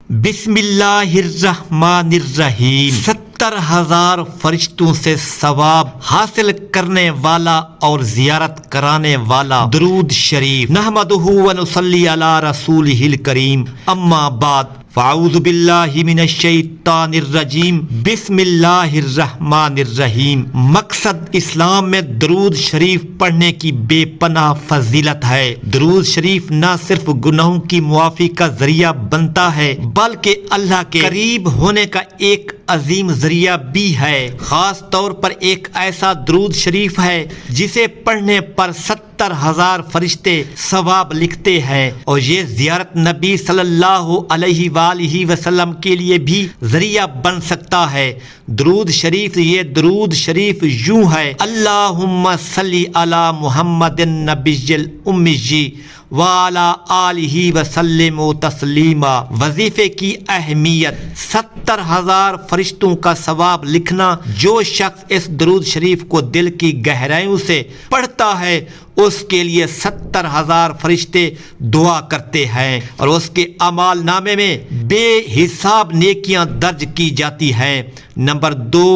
بسم اللہ الرحمن الرحیم 70,000 فرشتوں سے ثواب حاصل کرنے والا اور زیارت کرانے والا درود شریف نحمدہ و نصلی علی رسولہ الکریم اما بعد فاعوذ باللہ من الشیطان الرجیم بسم اللہ الرحمن الرحیم۔ مقصد اسلام میں درود شریف پڑھنے کی بے پناہ فضیلت ہے۔ درود شریف نہ صرف گناہوں کی معافی کا ذریعہ بنتا ہے بلکہ اللہ کے قریب ہونے کا ایک عظیم ذریعہ بھی ہے۔ خاص طور پر ایک ایسا درود شریف ہے جسے پڑھنے پر 70,000 فرشتے ثواب لکھتے ہیں، اور یہ زیارت نبی صلی اللہ علیہ وآلہ وسلم کے لیے بھی ذریعہ بن سکتا ہے۔ درود شریف، یہ درود شریف یوں ہے: اللہم صلی علی محمد النبی الامی وعلی آلہ وسلم تسلیما۔ وظیفے کی اہمیت: 70,000 فرشتوں کا ثواب لکھنا۔ جو شخص اس درود شریف کو دل کی گہرائیوں سے پڑھتا ہے اس کے لیے 70,000 فرشتے دعا کرتے ہیں اور اس کے اعمال نامے میں بے حساب نیکیاں درج کی جاتی ہیں۔ نمبر 2،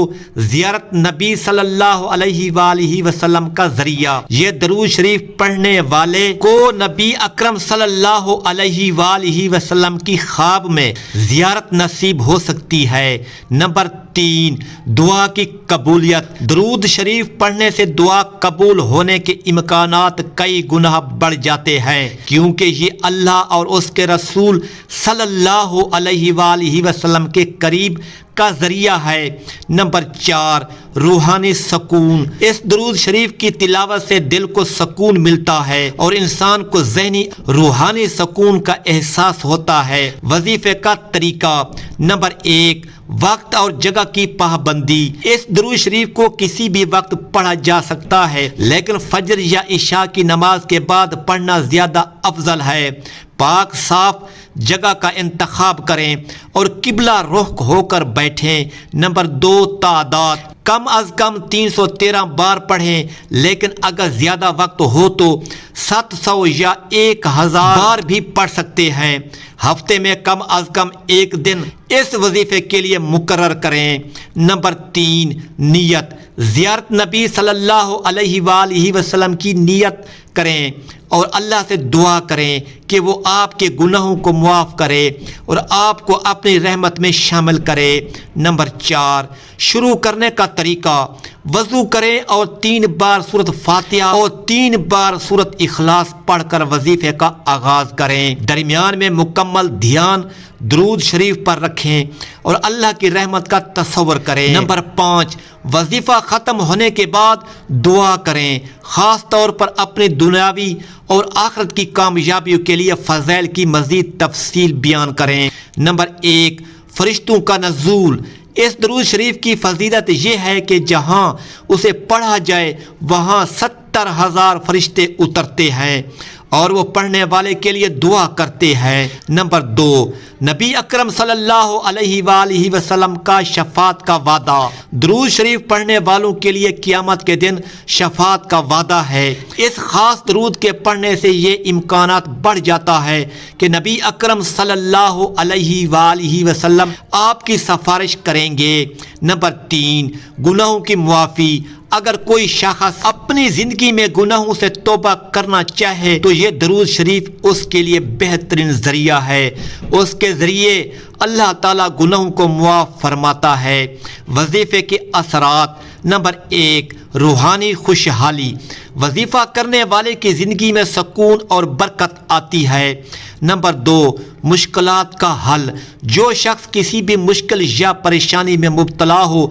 زیارت نبی صلی اللہ علیہ وآلہ وسلم کا ذریعہ۔ یہ درود شریف پڑھنے والے کو نبی اکرم صلی اللہ علیہ وآلہ وسلم کی خواب میں زیارت نصیب ہو سکتی ہے۔ نمبر 3، دعا کی قبولیت۔ درود شریف پڑھنے سے دعا قبول ہونے کے امکانات کئی گنا بڑھ جاتے ہیں، کیونکہ یہ اللہ اور اس کے رسول صلی اللہ علیہ وآلہ وسلم کے قریب کا ذریعہ ہے۔ نمبر 4، روحانی سکون۔ اس درود شریف کی تلاوت سے دل کو سکون ملتا ہے اور انسان کو ذہنی روحانی سکون کا احساس ہوتا ہے۔ وظیفے کا طریقہ: نمبر 1، وقت اور جگہ کی پابندی۔ اس درود شریف کو کسی بھی وقت پڑھا جا سکتا ہے، لیکن فجر یا عشاء کی نماز کے بعد پڑھنا زیادہ افضل ہے۔ پاک صاف جگہ کا انتخاب کریں اور قبلہ رخ ہو کر بیٹھیں۔ نمبر 2، تعداد۔ کم از کم 313 بار پڑھیں، لیکن اگر زیادہ وقت ہو تو 700 یا 1000 بار بھی پڑھ سکتے ہیں۔ ہفتے میں کم از کم ایک دن اس وظیفے کے لیے مقرر کریں۔ نمبر 3، نیت۔ زیارت نبی صلی اللہ علیہ وآلہ وسلم کی نیت کریں اور اللہ سے دعا کریں کہ وہ آپ کے گناہوں کو معاف کرے اور آپ کو اپنی رحمت میں شامل کرے۔ نمبر 4، شروع کرنے کا طریقہ: وضو کریں اور 3 بار سورۃ فاتحہ اور 3 بار سورۃ اخلاص پڑھ کر وظیفے کا آغاز کریں۔ درمیان میں مکمل دھیان درود شریف پر رکھیں اور اللہ کی رحمت کا تصور کریں۔ نمبر 5، وظیفہ ختم ہونے کے بعد دعا کریں، خاص طور پر اپنی دنیاوی اور آخرت کی کامیابیوں کے لیے فضائل کی مزید تفصیل بیان کریں۔ نمبر 1، فرشتوں کا نزول۔ اس درود شریف کی فضیلت یہ ہے کہ جہاں اسے پڑھا جائے وہاں 70,000 فرشتے اترتے ہیں اور وہ پڑھنے والے کے لیے دعا کرتے ہیں۔ نمبر 2، نبی اکرم صلی اللہ علیہ وآلہ وسلم کا شفاعت کا وعدہ۔ درود شریف پڑھنے والوں کے لیے قیامت کے دن شفاعت کا وعدہ ہے۔ اس خاص درود کے پڑھنے سے یہ امکانات بڑھ جاتا ہے کہ نبی اکرم صلی اللہ علیہ وآلہ وسلم آپ کی سفارش کریں گے۔ نمبر 3، گناہوں کی معافی۔ اگر کوئی شخص اپنی زندگی میں گناہوں سے توبہ کرنا چاہے تو یہ درود شریف اس کے لیے بہترین ذریعہ ہے۔ اس کے ذریعے اللہ تعالیٰ گناہوں کو معاف فرماتا ہے۔ وظیفے کے اثرات: نمبر 1، روحانی خوشحالی۔ وظیفہ کرنے والے کی زندگی میں سکون اور برکت آتی ہے۔ نمبر 2، مشکلات کا حل۔ جو شخص کسی بھی مشکل یا پریشانی میں مبتلا ہو،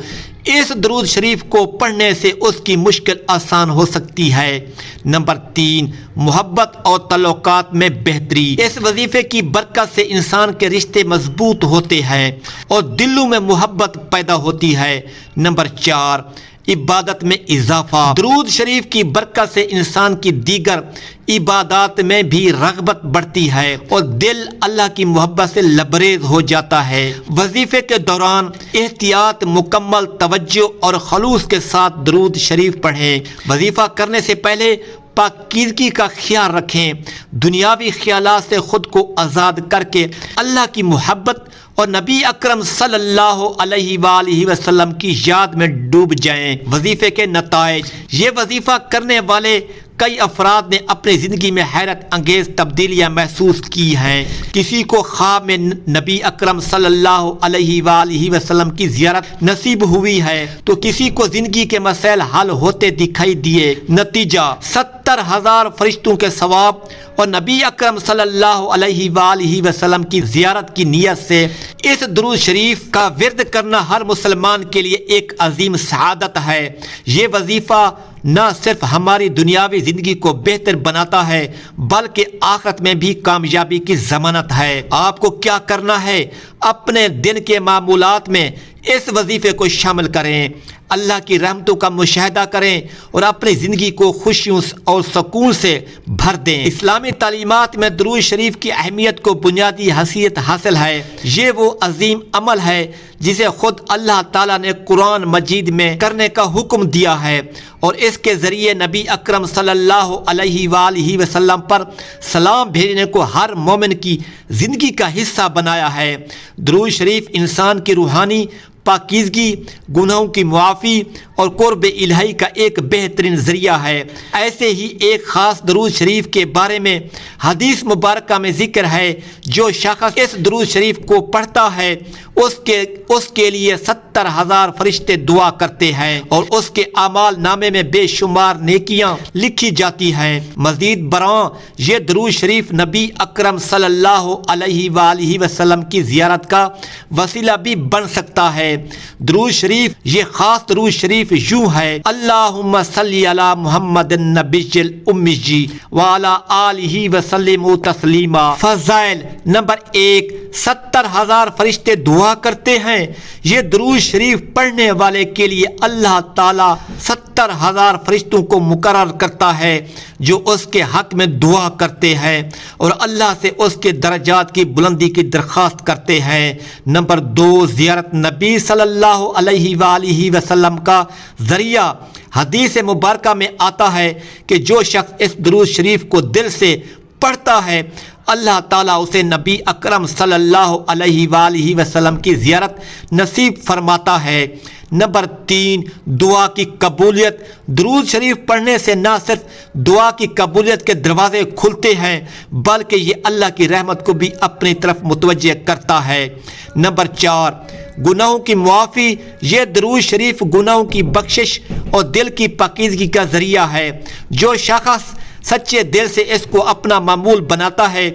اس درود شریف کو پڑھنے سے اس کی مشکل آسان ہو سکتی ہے۔ نمبر 3، محبت اور تعلقات میں بہتری۔ اس وظیفے کی برکت سے انسان کے رشتے مضبوط ہوتے ہیں اور دلوں میں محبت پیدا ہوتی ہے۔ نمبر 4، عبادت میں اضافہ۔ درود شریف کی برکت سے انسان کی دیگر عبادات میں بھی رغبت بڑھتی ہے اور دل اللہ کی محبت سے لبریز ہو جاتا ہے۔ وظیفے کے دوران احتیاط، مکمل توجہ اور خلوص کے ساتھ درود شریف پڑھیں۔ وظیفہ کرنے سے پہلے پاکیزگی کا خیال رکھیں، دنیاوی خیالات سے خود کو آزاد کر کے اللہ کی محبت اور نبی اکرم صلی اللہ علیہ وآلہ وسلم کی یاد میں ڈوب جائیں۔ وظیفے کے نتائج۔ یہ وظیفہ کرنے والے کئی افراد نے اپنی زندگی میں حیرت انگیز تبدیلیاں محسوس کی ہیں۔ کسی کو خواب میں نبی اکرم صلی اللہ علیہ وآلہ وسلم کی زیارت نصیب ہوئی ہے تو کسی کو زندگی کے مسائل حل ہوتے دکھائی دیے۔ نتیجہ 70,000 فرشتوں کے ثواب اور نبی اکرم صلی اللہ علیہ وآلہ وسلم کی زیارت کی نیت سے اس درود شریف کا ورد کرنا ہر مسلمان کے لیے ایک عظیم سعادت ہے۔ یہ وظیفہ نہ صرف ہماری دنیاوی زندگی کو بہتر بناتا ہے بلکہ آخرت میں بھی کامیابی کی ضمانت ہے۔ آپ کو کیا کرنا ہے؟ اپنے دن کے معمولات میں اس وظیفے کو شامل کریں، اللہ کی رحمتوں کا مشاہدہ کریں اور اپنی زندگی کو خوشیوں اور سکون سے بھر دیں۔ اسلامی تعلیمات میں درود شریف کی اہمیت کو بنیادی حیثیت حاصل ہے۔ یہ وہ عظیم عمل ہے جسے خود اللہ تعالیٰ نے قرآن مجید میں کرنے کا حکم دیا ہے اور اس کے ذریعے نبی اکرم صلی اللہ علیہ وآلہ وسلم پر سلام بھیجنے کو ہر مومن کی زندگی کا حصہ بنایا ہے۔ درود شریف انسان کی روحانی پاکیزگی، گناہوں کی معافی اور قرب الہی کا ایک بہترین ذریعہ ہے۔ ایسے ہی ایک خاص درود شریف کے بارے میں حدیث مبارکہ میں ذکر ہے، جو شخص اس درود شریف کو پڑھتا ہے اس کے لیے 70,000 فرشتے دعا کرتے ہیں اور اس کے اعمال نامے میں بے شمار نیکیاں لکھی جاتی ہیں۔ مزید برآں یہ درود شریف نبی اکرم صلی اللہ علیہ وآلہ وسلم کی زیارت کا وسیلہ بھی بن سکتا ہے۔ درود شریف، یہ خاص درود شریف یوں ہے: اللہم صلی علی محمد النبی الامی وعلی آلہ وسلم تسلیما۔ فضائل: نمبر 1، 70,000 فرشتے دعا کرتے ہیں۔ یہ درود شریف پڑھنے والے کے لیے اللہ تعالیٰ 70,000 فرشتوں کو مقرر کرتا ہے جو اس کے حق میں دعا کرتے ہیں اور اللہ سے اس کے درجات کی بلندی کی درخواست کرتے ہیں۔ نمبر 2، زیارت نبی صلی اللہ علیہ وآلہ وسلم کا ذریعہ۔ حدیث مبارکہ میں آتا ہے کہ جو شخص اس درود شریف کو دل سے پڑھتا ہے اللہ تعالیٰ اسے نبی اکرم صلی اللہ علیہ وآلہ وسلم کی زیارت نصیب فرماتا ہے۔ نمبر 3، دعا کی قبولیت۔ درود شریف پڑھنے سے نہ صرف دعا کی قبولیت کے دروازے کھلتے ہیں بلکہ یہ اللہ کی رحمت کو بھی اپنی طرف متوجہ کرتا ہے۔ نمبر 4، گناہوں کی معافی۔ یہ درود شریف گناہوں کی بخشش اور دل کی پاکیزگی کا ذریعہ ہے۔ جو شخص سچے دل سے اس کو اپنا معمول بناتا ہے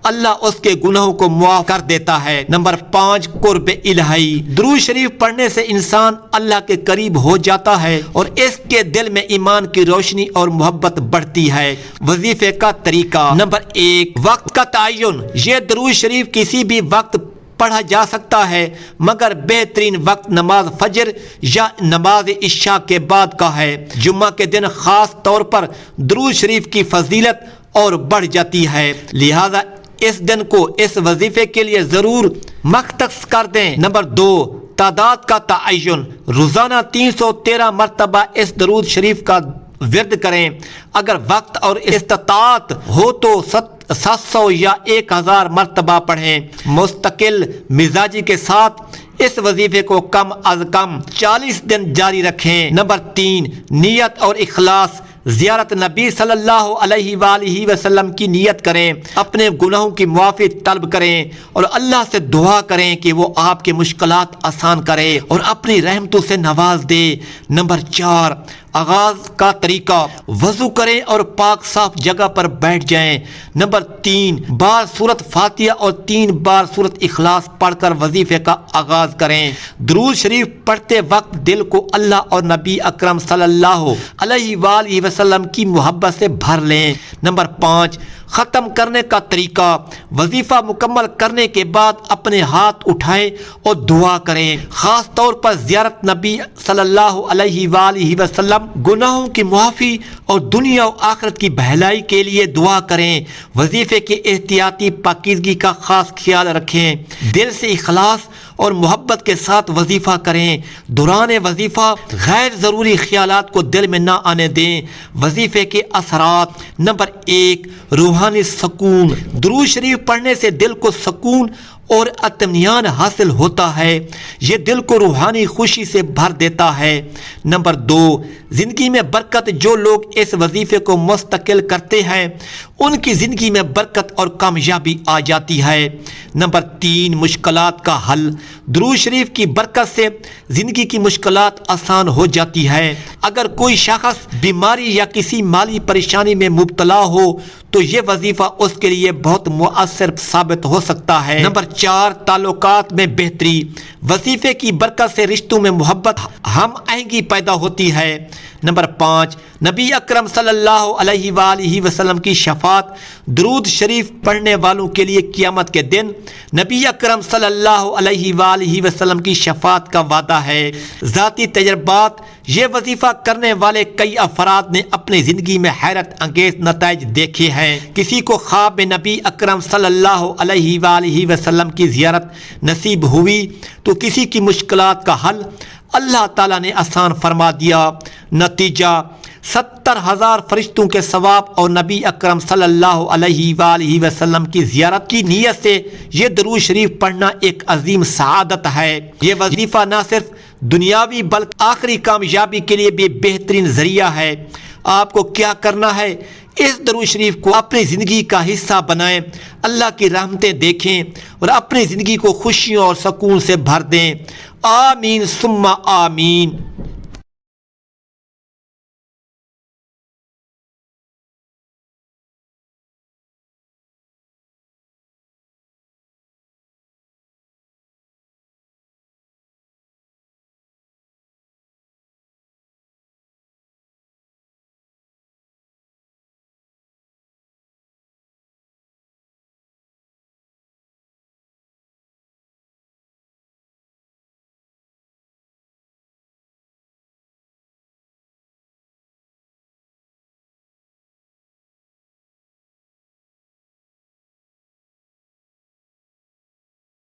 اللہ اس کے گناہوں کو معاف کر دیتا ہے۔ نمبر 5، قرب الہی۔ درود شریف پڑھنے سے انسان اللہ کے قریب ہو جاتا ہے اور اس کے دل میں ایمان کی روشنی اور محبت بڑھتی ہے۔ وظیفے کا طریقہ۔ نمبر 1، وقت کا تعین۔ یہ درود شریف کسی بھی وقت پڑھا جا سکتا ہے مگر بہترین وقت نماز فجر یا نماز عشاء کے بعد کا ہے۔ جمعہ کے دن خاص طور پر درود شریف کی فضیلت اور بڑھ جاتی ہے، لہذا اس دن کو اس وظیفے کے لیے ضرور مختص کر دیں۔ نمبر 2، تعداد کا تعین۔ روزانہ 313 مرتبہ اس درود شریف کا ورد کریں۔ اگر وقت اور استطاعت ہو تو 700 یا 1000 مرتبہ پڑھیں۔ مستقل مزاجی کے ساتھ اس وظیفے کو کم از کم 40 دن جاری رکھیں۔ نمبر 3، نیت اور اخلاص۔ زیارت نبی صلی اللہ علیہ وآلہ وسلم کی نیت کریں، اپنے گناہوں کی معافی طلب کریں اور اللہ سے دعا کریں کہ وہ آپ کی مشکلات آسان کرے اور اپنی رحمتوں سے نواز دے۔ نمبر 4، آغاز کا طریقہ۔ وضو کریں اور پاک صاف جگہ پر بیٹھ جائیں۔ نمبر 3، بار سورت فاتحہ اور 3 بار سورت اخلاص پڑھ کر وظیفے کا آغاز کریں۔ درود شریف پڑھتے وقت دل کو اللہ اور نبی اکرم صلی اللہ علیہ وآلہ وسلم کی محبت سے بھر لیں۔ نمبر 5، ختم کرنے کا طریقہ۔ وظیفہ مکمل کرنے کے بعد اپنے ہاتھ اٹھائیں اور دعا کریں، خاص طور پر زیارت نبی صلی اللہ علیہ وآلہ وسلم، گناہوں کی معافی اور دنیا و آخرت کی بھلائی کے لیے دعا کریں۔ وظیفے کی احتیاطی پاکیزگی کا خاص خیال رکھیں، دل سے اخلاص اور محبت کے ساتھ وظیفہ کریں۔ دوران وظیفہ غیر ضروری خیالات کو دل میں نہ آنے دیں۔ وظیفے کے اثرات: نمبر 1، روحانی سکون۔ درود شریف پڑھنے سے دل کو سکون اور اطمینان حاصل ہوتا ہے، یہ دل کو روحانی خوشی سے بھر دیتا ہے۔ نمبر 2، زندگی میں برکت۔ جو لوگ اس وظیفے کو مستقل کرتے ہیں ان کی زندگی میں برکت اور کامیابی آ جاتی ہے۔ نمبر 3، مشکلات کا حل۔ درود شریف کی برکت سے زندگی کی مشکلات آسان ہو جاتی ہے۔ اگر کوئی شخص بیماری یا کسی مالی پریشانی میں مبتلا ہو تو یہ وظیفہ اس کے لیے بہت مؤثر ثابت ہو سکتا ہے۔ نمبر 4، تعلقات میں بہتری۔ وظیفے کی برکت سے رشتوں میں محبت، ہم آہنگی پیدا ہوتی ہے۔ نمبر 5، نبی اکرم صلی اللہ علیہ وآلہ وسلم کی شفاعت۔ درود شریف پڑھنے والوں کے لیے قیامت کے دن نبی اکرم صلی اللہ علیہ وآلہ وسلم کی شفاعت کا وعدہ ہے۔ ذاتی تجربات: یہ وظیفہ کرنے والے کئی افراد نے اپنی زندگی میں حیرت انگیز نتائج دیکھے ہیں۔ کسی کو خواب میں نبی اکرم صلی اللہ علیہ وآلہ وسلم کی زیارت نصیب ہوئی تو کسی کی مشکلات کا حل اللہ تعالیٰ نے آسان فرما دیا۔ نتیجہ: 70,000 فرشتوں کے ثواب اور نبی اکرم صلی اللہ علیہ وآلہ وسلم کی زیارت کی نیت سے یہ درود شریف پڑھنا ایک عظیم سعادت ہے۔ یہ وظیفہ نہ صرف دنیاوی بلکہ آخری کامیابی کے لیے بھی بہترین ذریعہ ہے۔ آپ کو کیا کرنا ہے؟ اس درود شریف کو اپنی زندگی کا حصہ بنائیں، اللہ کی رحمتیں دیکھیں اور اپنی زندگی کو خوشیوں اور سکون سے بھر دیں۔ آمین ثم آمین۔